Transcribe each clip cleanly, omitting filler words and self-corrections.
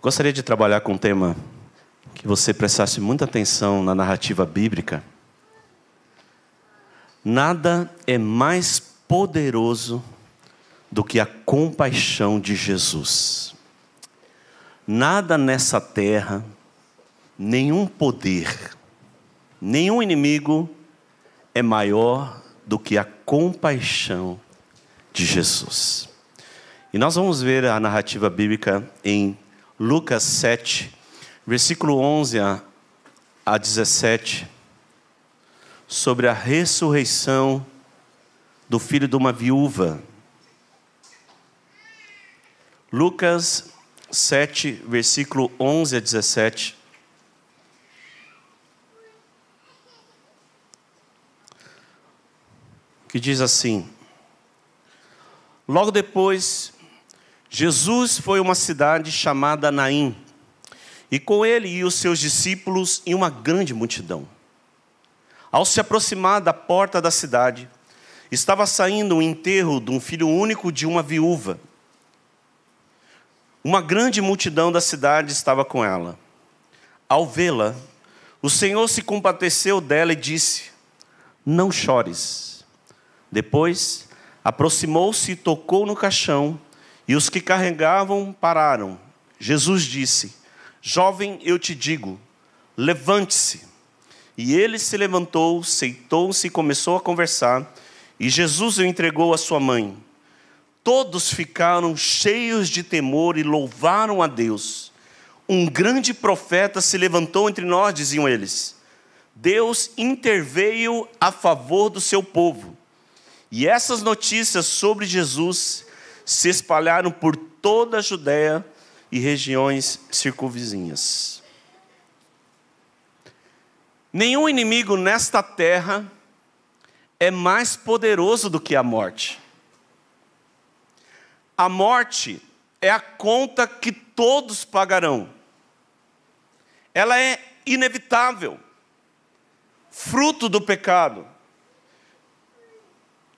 Gostaria de trabalhar com um tema que você prestasse muita atenção na narrativa bíblica. Nada é mais poderoso do que a compaixão de Jesus. Nada nessa terra, nenhum poder, nenhum inimigo é maior do que a compaixão de Jesus. E nós vamos ver a narrativa bíblica em Lucas 7, versículo 11 a 17, sobre a ressurreição do filho de uma viúva. Lucas 7, versículo 11 a 17. Que diz assim: Logo depois, Jesus foi a uma cidade chamada Naim, e com ele e os seus discípulos e uma grande multidão. Ao se aproximar da porta da cidade, estava saindo o enterro de um filho único de uma viúva. Uma grande multidão da cidade estava com ela. Ao vê-la, o Senhor se compadeceu dela e disse: Não chores. Depois, aproximou-se e tocou no caixão, e os que carregavam pararam. Jesus disse: Jovem, eu te digo, levante-se. E ele se levantou, sentou-se e começou a conversar, e Jesus o entregou à sua mãe. Todos ficaram cheios de temor e louvaram a Deus. Um grande profeta se levantou entre nós, diziam eles. Deus interveio a favor do seu povo. E essas notícias sobre Jesus se espalharam por toda a Judéia e regiões circunvizinhas. Nenhum inimigo nesta terra é mais poderoso do que a morte. A morte é a conta que todos pagarão. Ela é inevitável, fruto do pecado.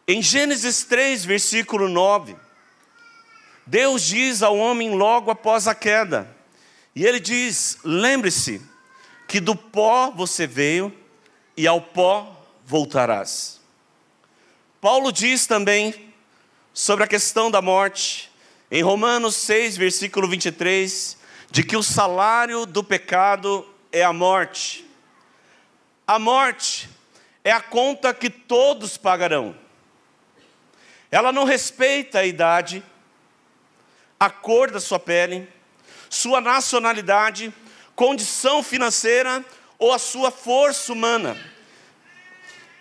Em Gênesis 3, versículo 9, Deus diz ao homem logo após a queda, e ele diz: lembre-se que do pó você veio e ao pó voltarás. Paulo diz também sobre a questão da morte, em Romanos 6, versículo 23, de que o salário do pecado é a morte. A morte é a conta que todos pagarão. Ela não respeita a idade, a cor da sua pele, sua nacionalidade, condição financeira ou a sua força humana.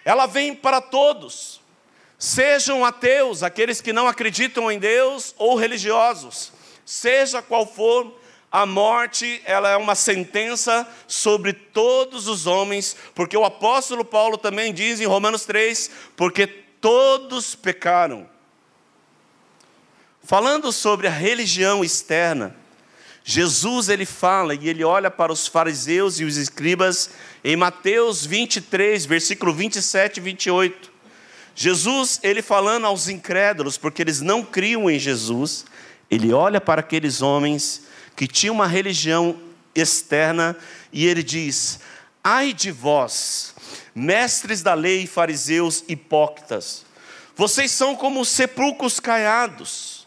Ela vem para todos, sejam ateus, aqueles que não acreditam em Deus, ou religiosos. Seja qual for, a morte, ela é uma sentença sobre todos os homens, porque o apóstolo Paulo também diz em Romanos 3, porque todos pecaram. Falando sobre a religião externa, Jesus ele fala e ele olha para os fariseus e os escribas em Mateus 23, versículo 27 e 28. Jesus, ele falando aos incrédulos, porque eles não criam em Jesus, ele olha para aqueles homens que tinham uma religião externa e ele diz: ai de vós, mestres da lei e fariseus hipócritas, vocês são como sepulcros caiados,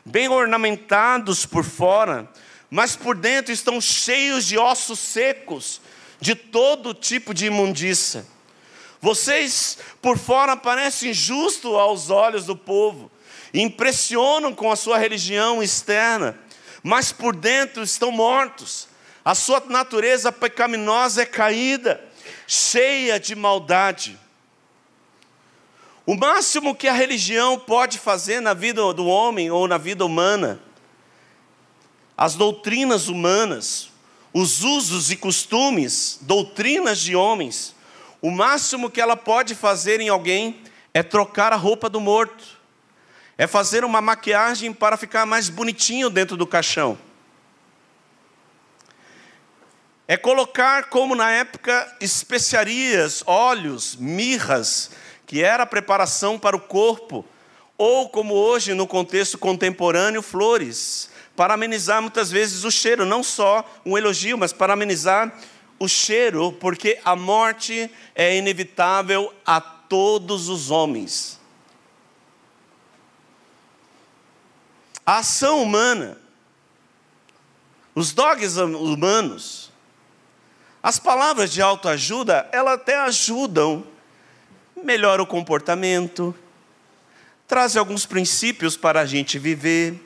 bem ornamentados por fora, mas por dentro estão cheios de ossos secos, de todo tipo de imundícia. Vocês por fora parecem justos aos olhos do povo, impressionam com a sua religião externa, mas por dentro estão mortos. A sua natureza pecaminosa é caída, cheia de maldade. O máximo que a religião pode fazer na vida do homem ou na vida humana, as doutrinas humanas, os usos e costumes, doutrinas de homens, o máximo que ela pode fazer em alguém é trocar a roupa do morto, é fazer uma maquiagem para ficar mais bonitinho dentro do caixão. É colocar, como na época, especiarias, óleos, mirras, que era a preparação para o corpo, ou como hoje no contexto contemporâneo, flores, para amenizar muitas vezes o cheiro, não só um elogio, mas para amenizar o cheiro, porque a morte é inevitável a todos os homens. A ação humana, os dogmas humanos, as palavras de autoajuda, elas até ajudam, melhora o comportamento, traz alguns princípios para a gente viver.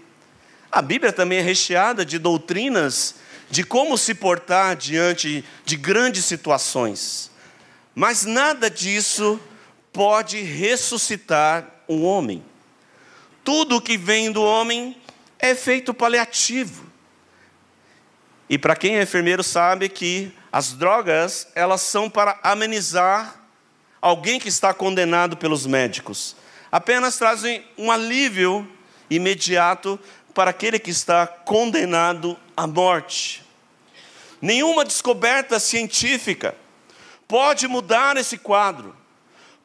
A Bíblia também é recheada de doutrinas de como se portar diante de grandes situações. Mas nada disso pode ressuscitar um homem. Tudo que vem do homem é efeito paliativo. E para quem é enfermeiro sabe que as drogas, elas são para amenizar alguém que está condenado pelos médicos. Apenas trazem um alívio imediato para aquele que está condenado à morte. Nenhuma descoberta científica pode mudar esse quadro,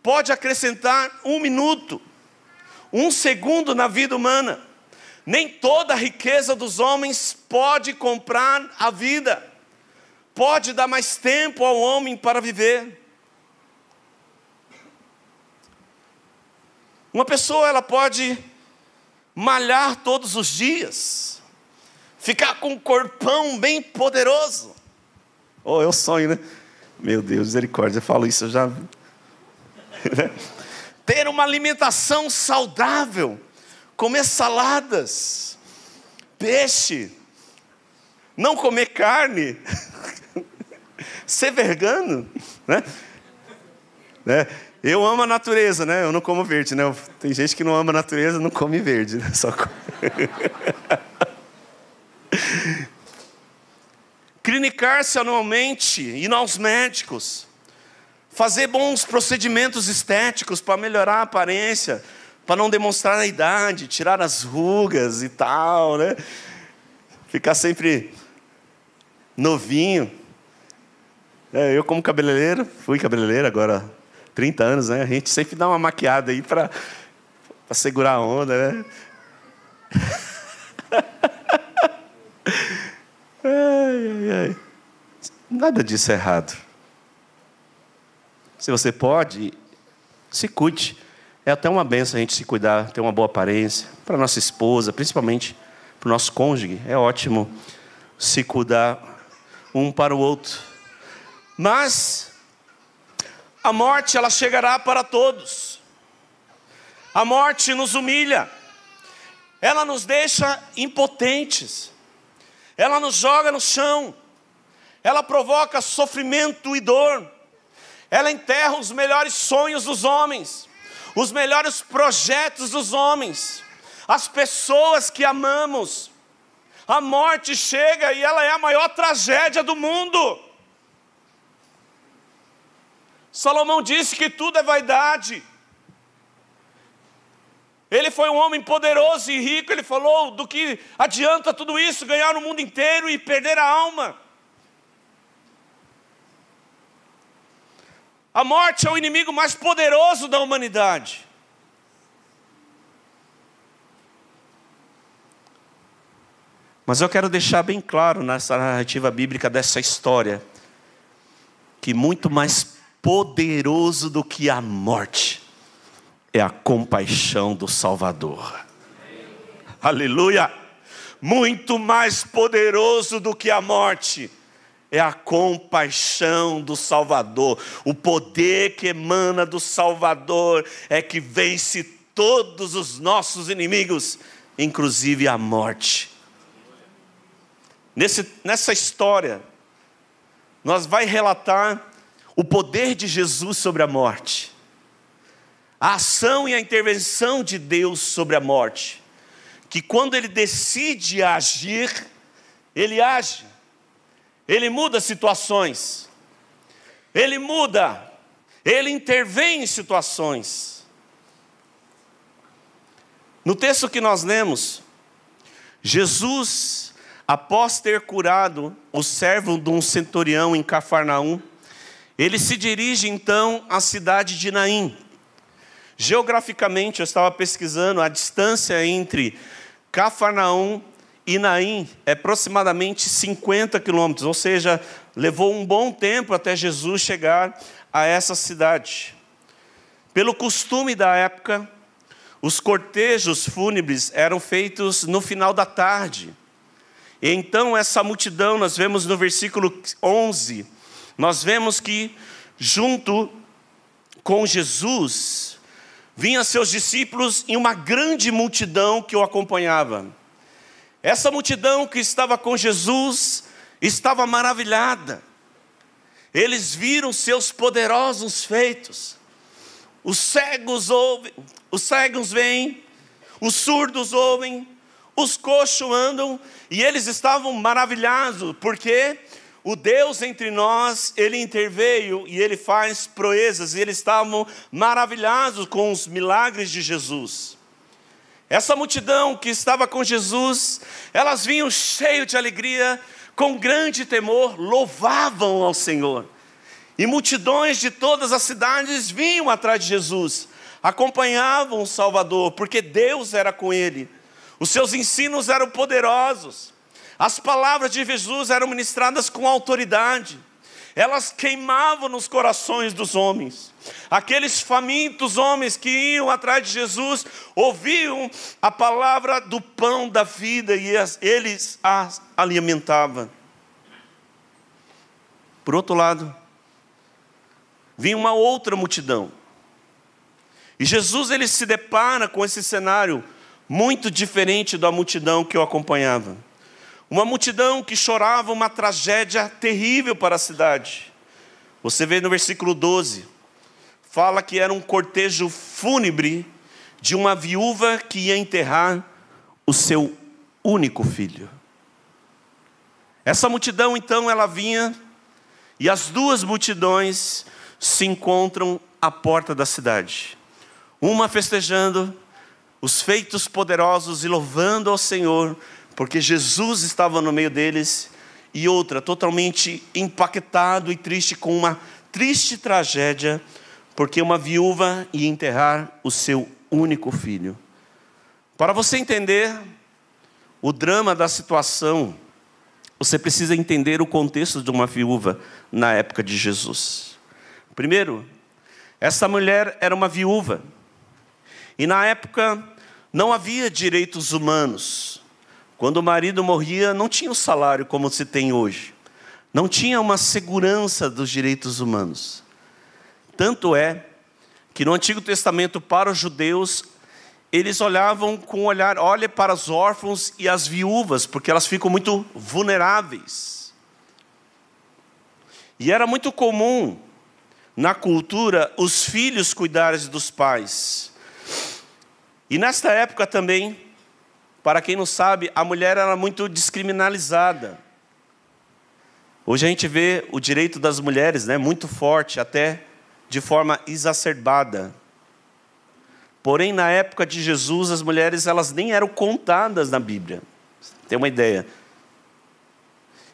pode acrescentar 1 minuto, 1 segundo na vida humana. Nem toda a riqueza dos homens pode comprar a vida, pode dar mais tempo ao homem para viver. Uma pessoa, ela pode malhar todos os dias, ficar com um corpão bem poderoso. Oh, é o sonho, né? Meu Deus, misericórdia, eu falo isso, eu já... Ter uma alimentação saudável, comer saladas, peixe, não comer carne, ser vegano, né? Eu amo a natureza, né? Eu não como verde, né? Tem gente que não ama a natureza, não come verde, né? Só come. Clinicar-se anualmente, ir aos médicos, fazer bons procedimentos estéticos para melhorar a aparência, para não demonstrar a idade, tirar as rugas e tal, né? Ficar sempre novinho. Eu como cabeleireiro, fui cabeleireiro agora 30 anos, né? A gente sempre dá uma maquiada aí para segurar a onda, né? Ai. Nada disso é errado. Se você pode, se cuide. É até uma benção a gente se cuidar, ter uma boa aparência. Para nossa esposa, principalmente para o nosso cônjuge. É ótimo se cuidar um para o outro. Mas a morte, ela chegará para todos. A morte nos humilha. Ela nos deixa impotentes. Ela nos joga no chão. Ela provoca sofrimento e dor. Ela enterra os melhores sonhos dos homens, os melhores projetos dos homens, as pessoas que amamos. A morte chega e ela é a maior tragédia do mundo. Salomão disse que tudo é vaidade. Ele foi um homem poderoso e rico. Ele falou: do que adianta tudo isso, ganhar o mundo inteiro e perder a alma? A morte é o inimigo mais poderoso da humanidade. Mas eu quero deixar bem claro nessa narrativa bíblica dessa história, que muito mais poderoso do que a morte é a compaixão do Salvador. Aleluia! Muito mais poderoso do que a morte é a compaixão do Salvador. O poder que emana do Salvador é que vence todos os nossos inimigos, inclusive a morte. Nessa história, nós vai relatar o poder de Jesus sobre a morte, a ação e a intervenção de Deus sobre a morte, que quando Ele decide agir, Ele age. Ele muda situações, Ele muda, Ele intervém em situações. No texto que nós lemos, Jesus, após ter curado o servo de um centurião em Cafarnaum, ele se dirige então à cidade de Naim. Geograficamente, eu estava pesquisando a distância entre Cafarnaum e Naim é aproximadamente 50 quilômetros, ou seja, levou um bom tempo até Jesus chegar a essa cidade. Pelo costume da época, os cortejos fúnebres eram feitos no final da tarde. E então essa multidão, nós vemos no versículo 11, nós vemos que junto com Jesus, vinham seus discípulos e uma grande multidão que o acompanhava. Essa multidão que estava com Jesus estava maravilhada. Eles viram seus poderosos feitos. Os cegos ouvem, os cegos veem, os surdos ouvem, os coxos andam, e eles estavam maravilhados, porque o Deus entre nós, Ele interveio e Ele faz proezas, e eles estavam maravilhados com os milagres de Jesus. Essa multidão que estava com Jesus, elas vinham cheias de alegria, com grande temor, louvavam ao Senhor. E multidões de todas as cidades vinham atrás de Jesus, acompanhavam o Salvador, porque Deus era com ele. Os seus ensinos eram poderosos. As palavras de Jesus eram ministradas com autoridade. Elas queimavam nos corações dos homens. Aqueles famintos homens que iam atrás de Jesus, ouviam a palavra do pão da vida e eles as alimentavam. Por outro lado, vinha uma outra multidão. E Jesus ele se depara com esse cenário muito diferente da multidão que o acompanhava. Uma multidão que chorava uma tragédia terrível para a cidade. Você vê no versículo 12, fala que era um cortejo fúnebre de uma viúva que ia enterrar o seu único filho. Essa multidão então ela vinha, e as duas multidões se encontram à porta da cidade. Uma festejando os feitos poderosos e louvando ao Senhor, porque Jesus estava no meio deles, e outra totalmente impactado e triste com uma triste tragédia, porque uma viúva ia enterrar o seu único filho. Para você entender o drama da situação, você precisa entender o contexto de uma viúva na época de Jesus. Primeiro, essa mulher era uma viúva, e na época não havia direitos humanos. Quando o marido morria, não tinha um salário como se tem hoje. Não tinha uma segurança dos direitos humanos. Tanto é que no Antigo Testamento, para os judeus, eles olhavam com olha para os órfãos e as viúvas, porque elas ficam muito vulneráveis. E era muito comum, na cultura, os filhos cuidarem dos pais. E nesta época também, para quem não sabe, a mulher era muito descriminalizada. Hoje a gente vê o direito das mulheres, muito forte, até de forma exacerbada. Porém, na época de Jesus, as mulheres elas nem eram contadas na Bíblia. Tem uma ideia?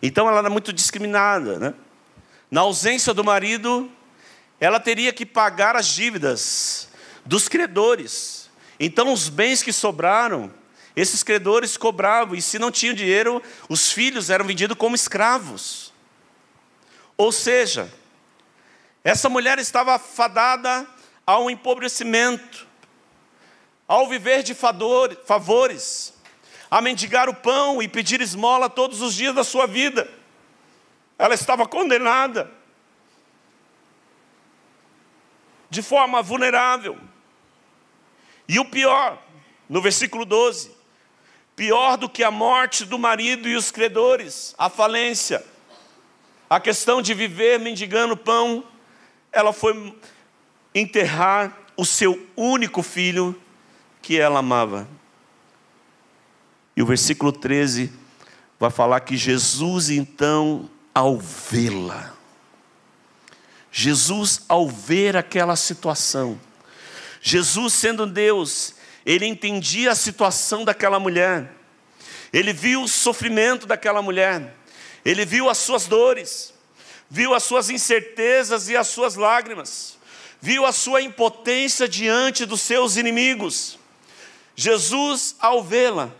Então ela era muito discriminada, Na ausência do marido, ela teria que pagar as dívidas dos credores. Então os bens que sobraram, esses credores cobravam, e se não tinham dinheiro, os filhos eram vendidos como escravos. Ou seja, essa mulher estava fadada ao empobrecimento, ao viver de favores, a mendigar o pão e pedir esmola todos os dias da sua vida. Ela estava condenada, de forma vulnerável. E o pior, no versículo 12, pior do que a morte do marido e os credores, a falência, a questão de viver mendigando pão, ela foi enterrar o seu único filho que ela amava. E o versículo 13 vai falar que Jesus então, ao vê-la, Jesus ao ver aquela situação, Jesus sendo Deus, Ele entendia a situação daquela mulher, Ele viu o sofrimento daquela mulher, Ele viu as suas dores, viu as suas incertezas e as suas lágrimas, viu a sua impotência diante dos seus inimigos. Jesus, ao vê-la,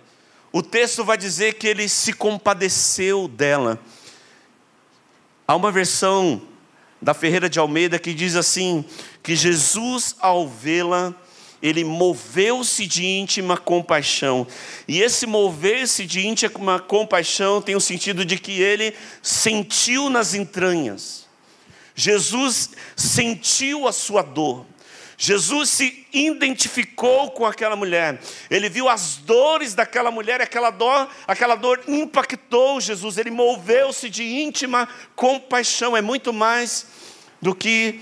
o texto vai dizer que ele se compadeceu dela. Há uma versão da Ferreira de Almeida que diz assim, que Jesus, ao vê-la, ele moveu-se de íntima compaixão. E esse mover-se de íntima compaixão tem o sentido de que ele sentiu nas entranhas. Jesus sentiu a sua dor. Jesus se identificou com aquela mulher. Ele viu as dores daquela mulher, aquela dor impactou Jesus. Ele moveu-se de íntima compaixão. É muito mais do que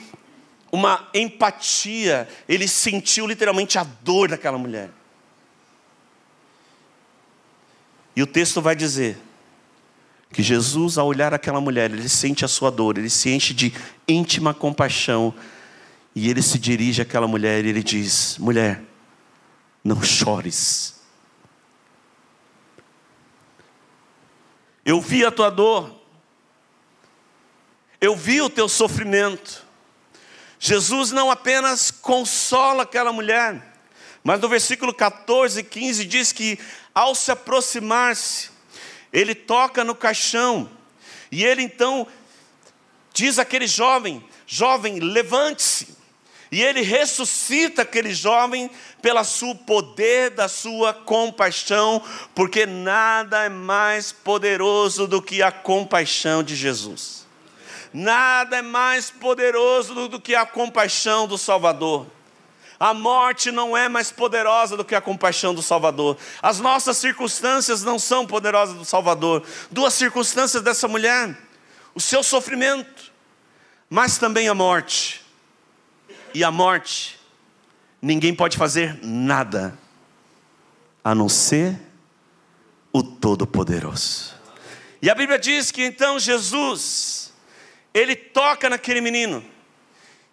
uma empatia. Ele sentiu literalmente a dor daquela mulher. E o texto vai dizer que Jesus, ao olhar aquela mulher, ele sente a sua dor, ele se enche de íntima compaixão. E ele se dirige àquela mulher e ele diz: mulher, não chores. Eu vi a tua dor. Eu vi o teu sofrimento. Jesus não apenas consola aquela mulher, mas no versículo 14 e 15 diz que ao se aproximar-se, ele toca no caixão. E ele então diz àquele jovem, levante-se. E ele ressuscita aquele jovem pelo poder da sua compaixão, porque nada é mais poderoso do que a compaixão de Jesus. Nada é mais poderoso do que a compaixão do Salvador. A morte não é mais poderosa do que a compaixão do Salvador. As nossas circunstâncias não são poderosas do Salvador. Duas circunstâncias dessa mulher: o seu sofrimento, mas também a morte. E a morte, ninguém pode fazer nada, a não ser o Todo-Poderoso. E a Bíblia diz que então Jesus, ele toca naquele menino.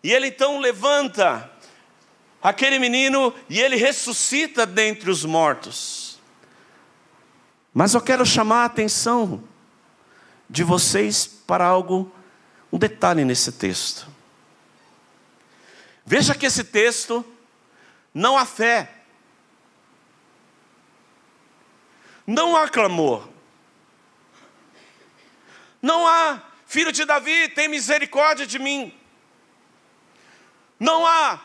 E ele então levanta aquele menino e ele ressuscita dentre os mortos. Mas eu quero chamar a atenção de vocês para algo, um detalhe nesse texto. Veja que esse texto não há fé, não há clamor, não há filho de Davi, tem misericórdia de mim. Não há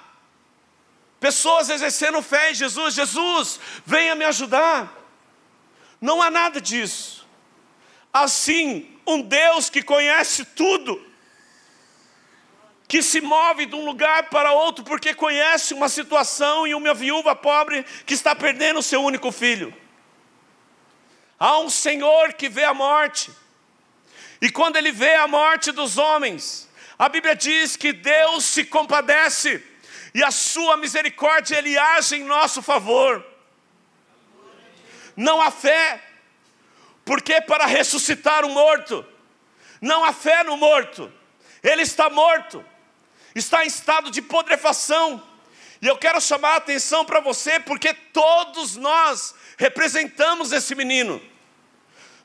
pessoas exercendo fé em Jesus, Jesus, venha me ajudar. Não há nada disso. Assim, um Deus que conhece tudo, que se move de um lugar para outro porque conhece uma situação e uma viúva pobre que está perdendo o seu único filho. Há um Senhor que vê a morte. E quando Ele vê a morte dos homens, a Bíblia diz que Deus se compadece e a sua misericórdia Ele age em nosso favor. Não há fé, porque para ressuscitar o morto, não há fé no morto. Ele está morto. Está em estado de putrefação. E eu quero chamar a atenção para você, porque todos nós representamos esse menino.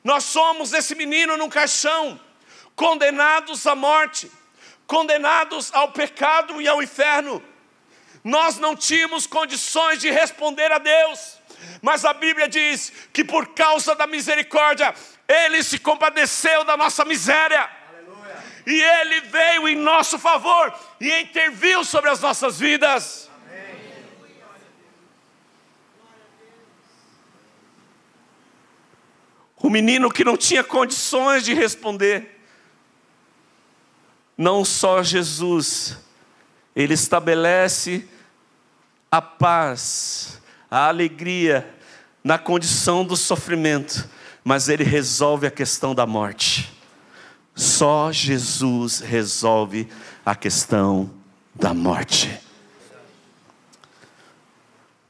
Nós somos esse menino num caixão, condenados à morte, condenados ao pecado e ao inferno. Nós não tínhamos condições de responder a Deus, mas a Bíblia diz que por causa da misericórdia, Ele se compadeceu da nossa miséria. E Ele veio em nosso favor e interviu sobre as nossas vidas. Amém. O menino que não tinha condições de responder, não só Jesus, Ele estabelece a paz, a alegria na condição do sofrimento, mas Ele resolve a questão da morte. Só Jesus resolve a questão da morte.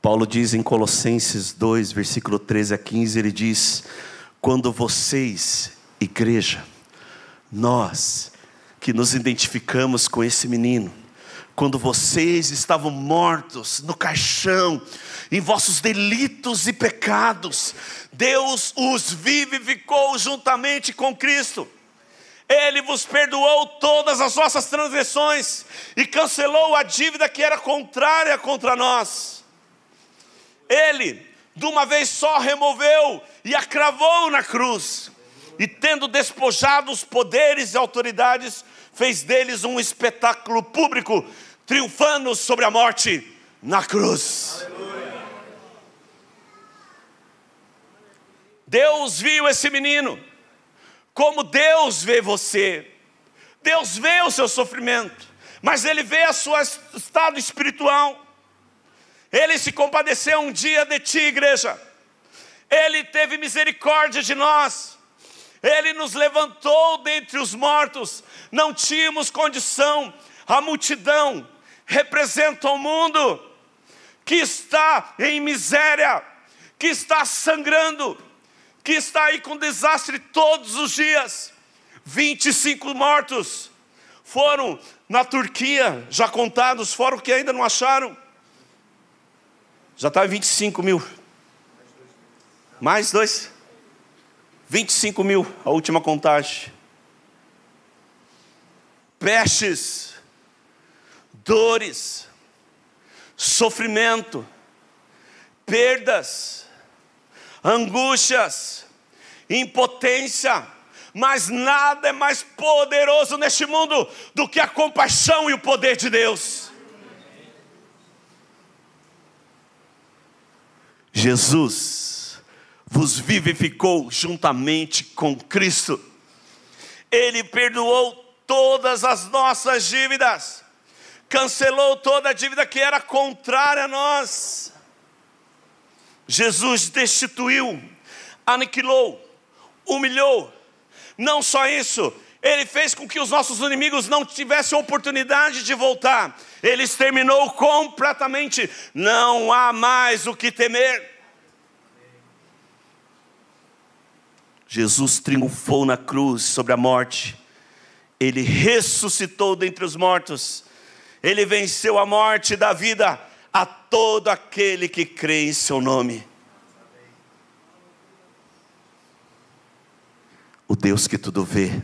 Paulo diz em Colossenses 2, versículo 13 a 15, ele diz: quando vocês, igreja, nós que nos identificamos com esse menino, quando vocês estavam mortos no caixão, em vossos delitos e pecados, Deus os vivificou juntamente com Cristo. Ele vos perdoou todas as vossas transgressões e cancelou a dívida que era contrária contra nós. Ele, de uma vez só removeu e a cravou na cruz. E tendo despojado os poderes e autoridades, fez deles um espetáculo público, triunfando sobre a morte na cruz. Aleluia. Deus viu esse menino, como Deus vê você. Deus vê o seu sofrimento, mas Ele vê o seu estado espiritual. Ele se compadeceu um dia de ti, igreja. Ele teve misericórdia de nós. Ele nos levantou dentre os mortos. Não tínhamos condição. A multidão representa o mundo que está em miséria, que está sangrando, que está aí com desastre todos os dias. 25 mortos foram na Turquia, já contados, fora o que ainda não acharam. Já está em 25 mil. Mais 2. 25 mil, a última contagem. Pestes, dores, sofrimento, perdas, angústias, impotência. Mas nada é mais poderoso neste mundo do que a compaixão e o poder de Deus. Jesus vos vivificou juntamente com Cristo. Ele perdoou todas as nossas dívidas, cancelou toda a dívida que era contrária a nós. Jesus destituiu, aniquilou, humilhou. Não só isso, Ele fez com que os nossos inimigos não tivessem oportunidade de voltar. Ele exterminou completamente. Não há mais o que temer. Jesus triunfou na cruz sobre a morte. Ele ressuscitou dentre os mortos. Ele venceu a morte e dá vida a todo aquele que crê em seu nome. O Deus que tudo vê.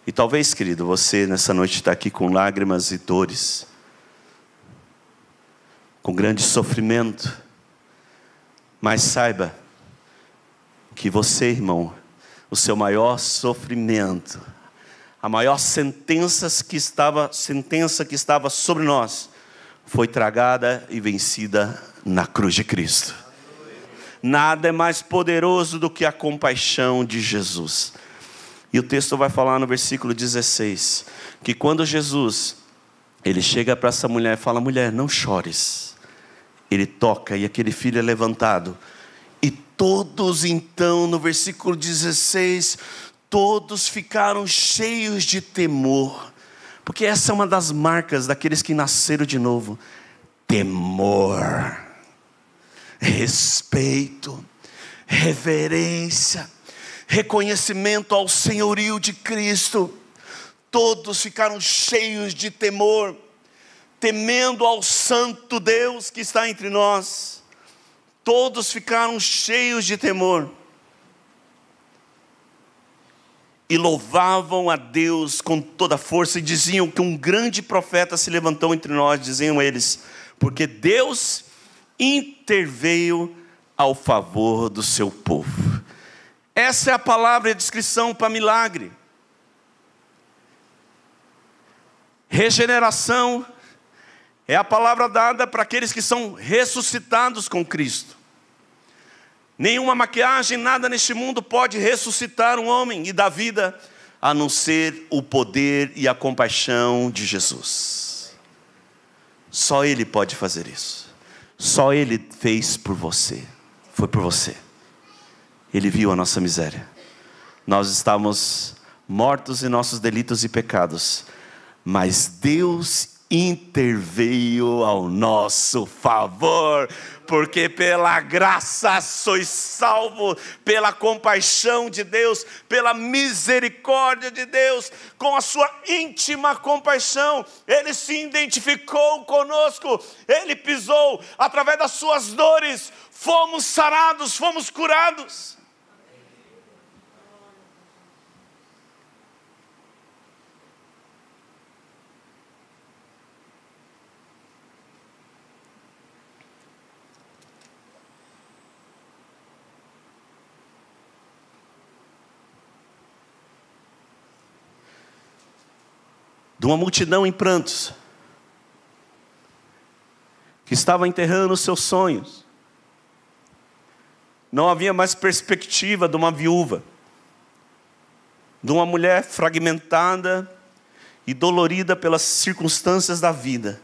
E talvez, querido, você nessa noite está aqui com lágrimas e dores, com grande sofrimento. Mas saiba que você, irmão, o seu maior sofrimento, a maior sentença que estava sobre nós, foi tragada e vencida na cruz de Cristo. Nada é mais poderoso do que a compaixão de Jesus. E o texto vai falar no versículo 16, que quando Jesus, ele chega para essa mulher e fala: mulher, não chores. Ele toca e aquele filho é levantado. E todos então, no versículo 16, todos ficaram cheios de temor. Porque essa é uma das marcas daqueles que nasceram de novo. Temor, respeito, reverência, reconhecimento ao senhorio de Cristo. Todos ficaram cheios de temor, temendo ao santo Deus que está entre nós. Todos ficaram cheios de temor e louvavam a Deus com toda a força, e diziam que um grande profeta se levantou entre nós, diziam eles, porque Deus interveio ao favor do seu povo. Essa é a palavra e a descrição para milagre. Regeneração é a palavra dada para aqueles que são ressuscitados com Cristo. Nenhuma maquiagem, nada neste mundo pode ressuscitar um homem e dar vida, a não ser o poder e a compaixão de Jesus. Só Ele pode fazer isso. Só Ele fez por você. Foi por você. Ele viu a nossa miséria. Nós estávamos mortos em nossos delitos e pecados, mas Deus interveio ao nosso favor, porque pela graça sois salvos, pela compaixão de Deus, pela misericórdia de Deus, com a sua íntima compaixão, Ele se identificou conosco, Ele pisou, através das suas dores, fomos sarados, fomos curados. de uma multidão em prantos, que estava enterrando os seus sonhos. Não havia mais perspectiva de uma viúva, de uma mulher fragmentada e dolorida pelas circunstâncias da vida.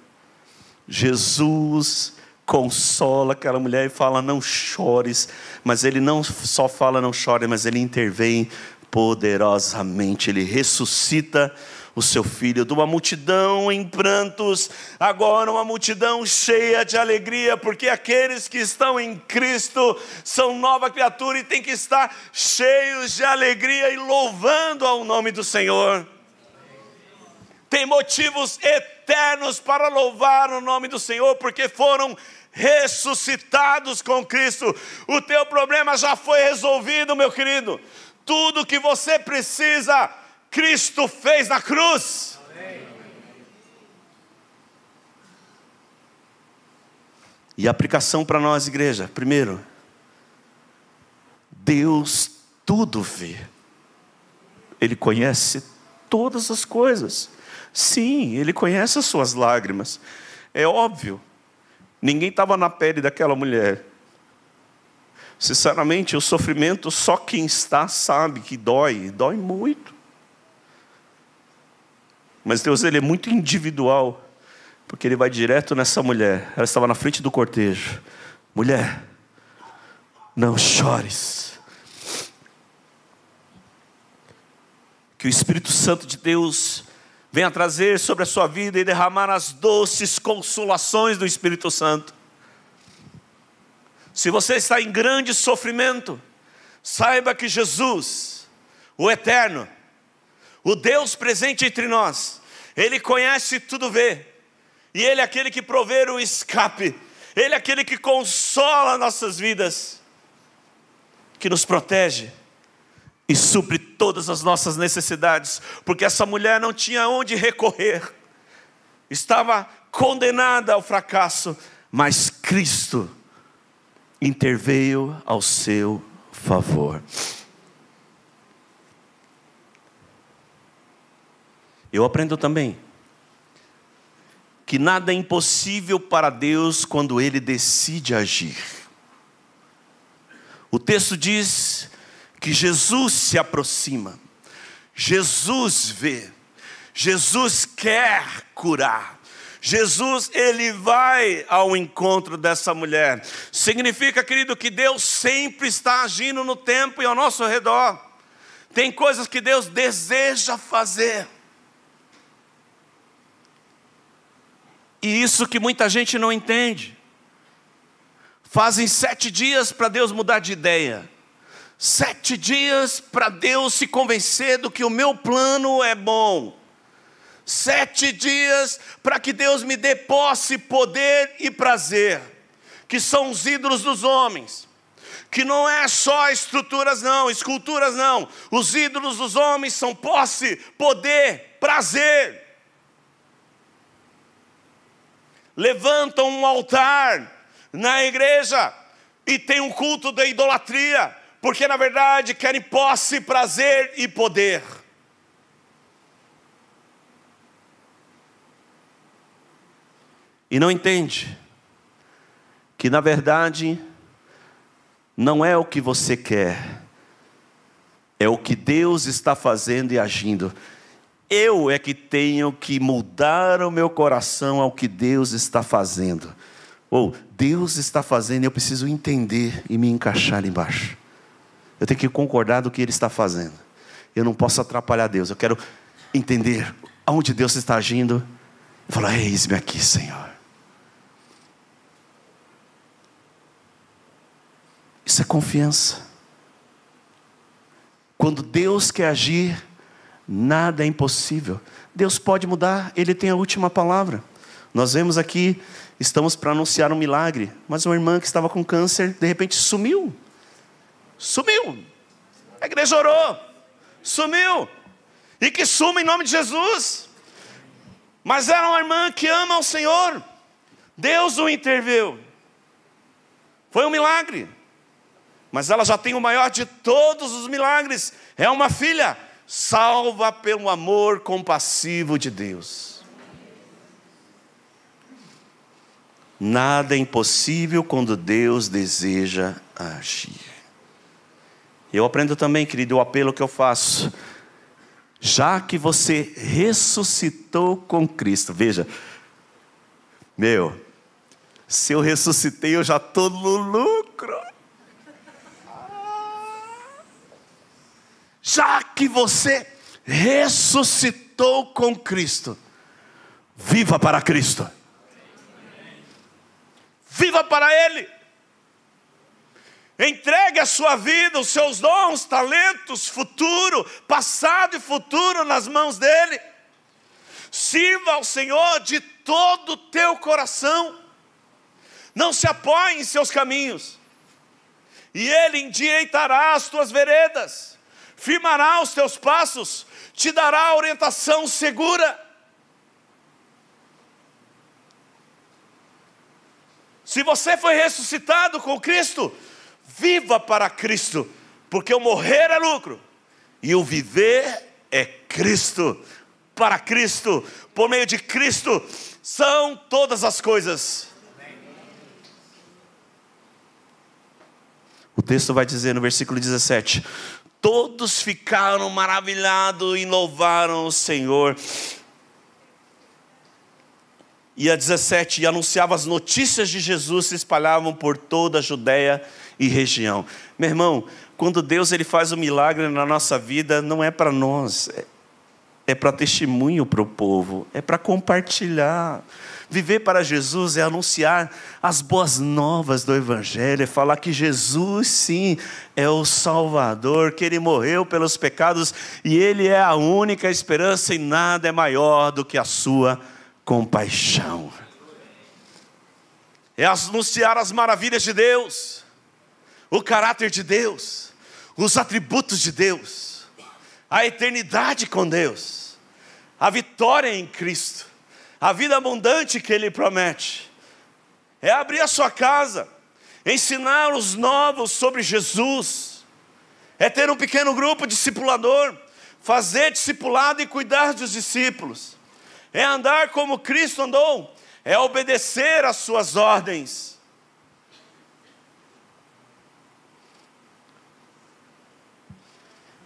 Jesus consola aquela mulher e fala: não chores. Mas ele não só fala não chore, mas ele intervém poderosamente. Ele ressuscita o seu filho de uma multidão em prantos, agora uma multidão cheia de alegria, porque aqueles que estão em Cristo são nova criatura e tem que estar cheios de alegria e louvando ao nome do Senhor. Tem motivos eternos para louvar o nome do Senhor, porque foram ressuscitados com Cristo. O teu problema já foi resolvido, meu querido. Tudo que você precisa, Cristo fez na cruz. Amém. E a aplicação para nós, igreja: primeiro, Deus tudo vê. Ele conhece todas as coisas. Sim, Ele conhece as suas lágrimas. É óbvio, ninguém estava na pele daquela mulher. Sinceramente, o sofrimento, só quem está sabe que dói muito. Mas Deus, Ele é muito individual, porque Ele vai direto nessa mulher. Ela estava na frente do cortejo. Mulher, não chores. Que o Espírito Santo de Deus venha trazer sobre a sua vida e derramar as doces consolações do Espírito Santo. Se você está em grande sofrimento, saiba que Jesus, o Eterno, o Deus presente entre nós, Ele conhece tudo, vê. E Ele é aquele que provê o escape. Ele é aquele que consola nossas vidas, que nos protege e supre todas as nossas necessidades. Porque essa mulher não tinha onde recorrer. Estava condenada ao fracasso. Mas Cristo interveio ao seu favor. Eu aprendo também que nada é impossível para Deus quando Ele decide agir. O texto diz que Jesus se aproxima, Jesus vê, Jesus quer curar. Jesus, Ele vai ao encontro dessa mulher. Significa, querido, que Deus sempre está agindo no tempo e ao nosso redor. Tem coisas que Deus deseja fazer. E isso que muita gente não entende. Fazem 7 dias para Deus mudar de ideia. 7 dias para Deus se convencer do que o meu plano é bom. 7 dias para que Deus me dê posse, poder e prazer, que são os ídolos dos homens, que não é só estruturas não, esculturas não. Os ídolos dos homens são posse, poder, prazer. Levantam um altar na igreja e tem um culto da idolatria, porque na verdade querem posse, prazer e poder. E não entende que na verdade não é o que você quer, é o que Deus está fazendo e agindo. Eu é que tenho que mudar o meu coração ao que Deus está fazendo. Ou Deus está fazendo e eu preciso entender e me encaixar ali embaixo. Eu tenho que concordar do que Ele está fazendo. Eu não posso atrapalhar Deus. Eu quero entender aonde Deus está agindo. E falar: eis-me aqui, Senhor. Isso é confiança. Quando Deus quer agir, nada é impossível. Deus pode mudar, Ele tem a última palavra. Nós vemos aqui, estamos para anunciar um milagre, mas uma irmã que estava com câncer, de repente sumiu. A igreja orou, sumiu. E que suma em nome de Jesus. Mas era uma irmã que ama o Senhor. Deus o interveio. Foi um milagre. Mas ela já tem o maior de todos os milagres. É uma filha. salva pelo amor compassivo de Deus. Nada é impossível quando Deus deseja agir. Eu aprendo também, querido, o apelo que eu faço. Já que você ressuscitou com Cristo, veja, se eu ressuscitei, eu já estou no lucro. Já que você ressuscitou com Cristo, viva para Cristo. Viva para Ele. Entregue a sua vida, os seus dons, talentos, futuro, passado e futuro nas mãos dEle. Sirva ao Senhor de todo o teu coração. Não se apoie em seus caminhos. E Ele endireitará as tuas veredas, firmará os teus passos, te dará orientação segura. Se você foi ressuscitado com Cristo, viva para Cristo, porque o morrer é lucro, e o viver é Cristo. Para Cristo, por meio de Cristo, são todas as coisas. O texto vai dizer no versículo 17: todos ficaram maravilhados e louvaram o Senhor. E a 17, e anunciava as notícias de Jesus, se espalhavam por toda a Judeia e região. Meu irmão, quando Deus ele faz um milagre na nossa vida, não é para nós, é para testemunho para o povo, é para compartilhar. Viver para Jesus é anunciar as boas novas do Evangelho, é falar que Jesus sim é o Salvador, que Ele morreu pelos pecados e Ele é a única esperança e nada é maior do que a sua compaixão. É anunciar as maravilhas de Deus, o caráter de Deus, os atributos de Deus, a eternidade com Deus, a vitória em Cristo, a vida abundante que Ele promete. É abrir a sua casa, ensinar os novos sobre Jesus, é ter um pequeno grupo discipulador, fazer discipulado e cuidar dos discípulos, é andar como Cristo andou, é obedecer às suas ordens.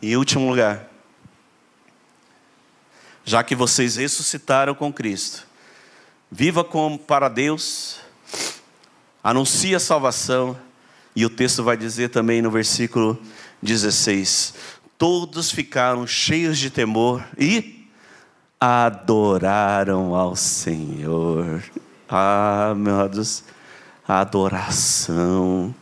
E em último lugar, já que vocês ressuscitaram com Cristo, viva como para Deus, anuncie a salvação, e o texto vai dizer também no versículo 16: todos ficaram cheios de temor e adoraram ao Senhor. Meu Deus, a adoração.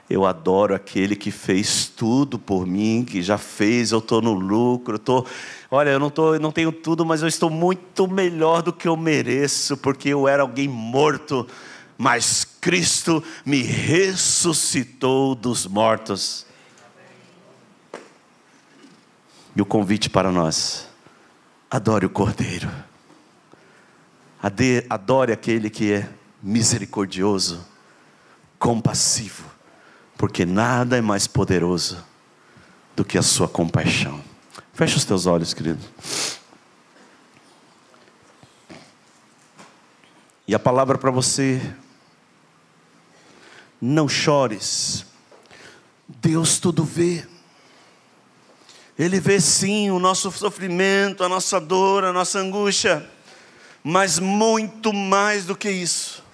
Eu adoro aquele que fez tudo por mim, que já fez, eu estou no lucro, olha, eu não tenho tudo, mas eu estou muito melhor do que eu mereço, porque eu era alguém morto, mas Cristo me ressuscitou dos mortos. E o convite para nós: adore o Cordeiro, adore aquele que é misericordioso, compassivo, porque nada é mais poderoso do que a sua compaixão. Fecha os teus olhos, querido. E a palavra para você: não chores, Deus tudo vê. Ele vê sim o nosso sofrimento, a nossa dor, a nossa angústia, mas muito mais do que isso,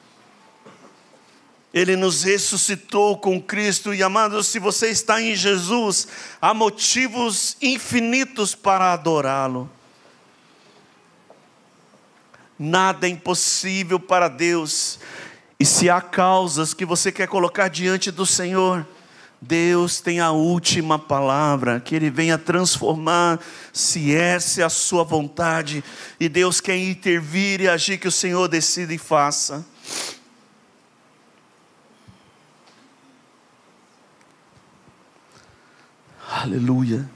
Ele nos ressuscitou com Cristo. E amados, se você está em Jesus, há motivos infinitos para adorá-lo. Nada é impossível para Deus. E se há causas que você quer colocar diante do Senhor, Deus tem a última palavra, que Ele venha transformar, se essa é a sua vontade, e Deus quer intervir e agir, que o Senhor decida e faça. Aleluia.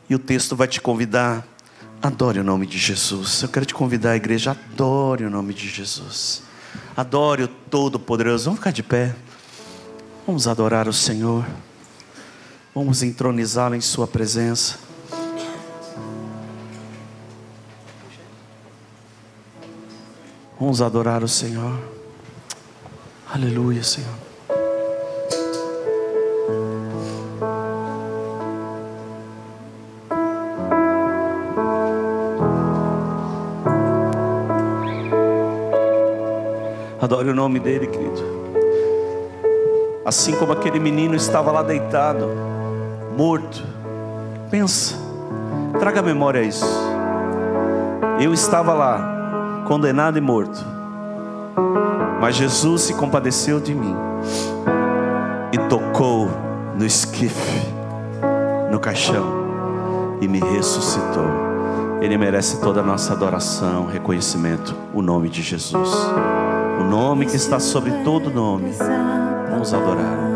E o texto vai te convidar: adore o nome de Jesus. Eu quero te convidar, a igreja, adore o nome de Jesus, adore o Todo-Poderoso. Vamos ficar de pé. Vamos adorar o Senhor. Vamos entronizá-lo em sua presença. Vamos adorar o Senhor. Aleluia, Senhor. Adore o nome dele, querido. Assim como aquele menino estava lá deitado, morto. Pensa, traga à memória isso. Eu estava lá, condenado e morto, mas Jesus se compadeceu de mim e tocou no esquife, no caixão, e me ressuscitou. Ele merece toda a nossa adoração, reconhecimento. O nome de Jesus, o nome que está sobre todo nome. Vamos adorar.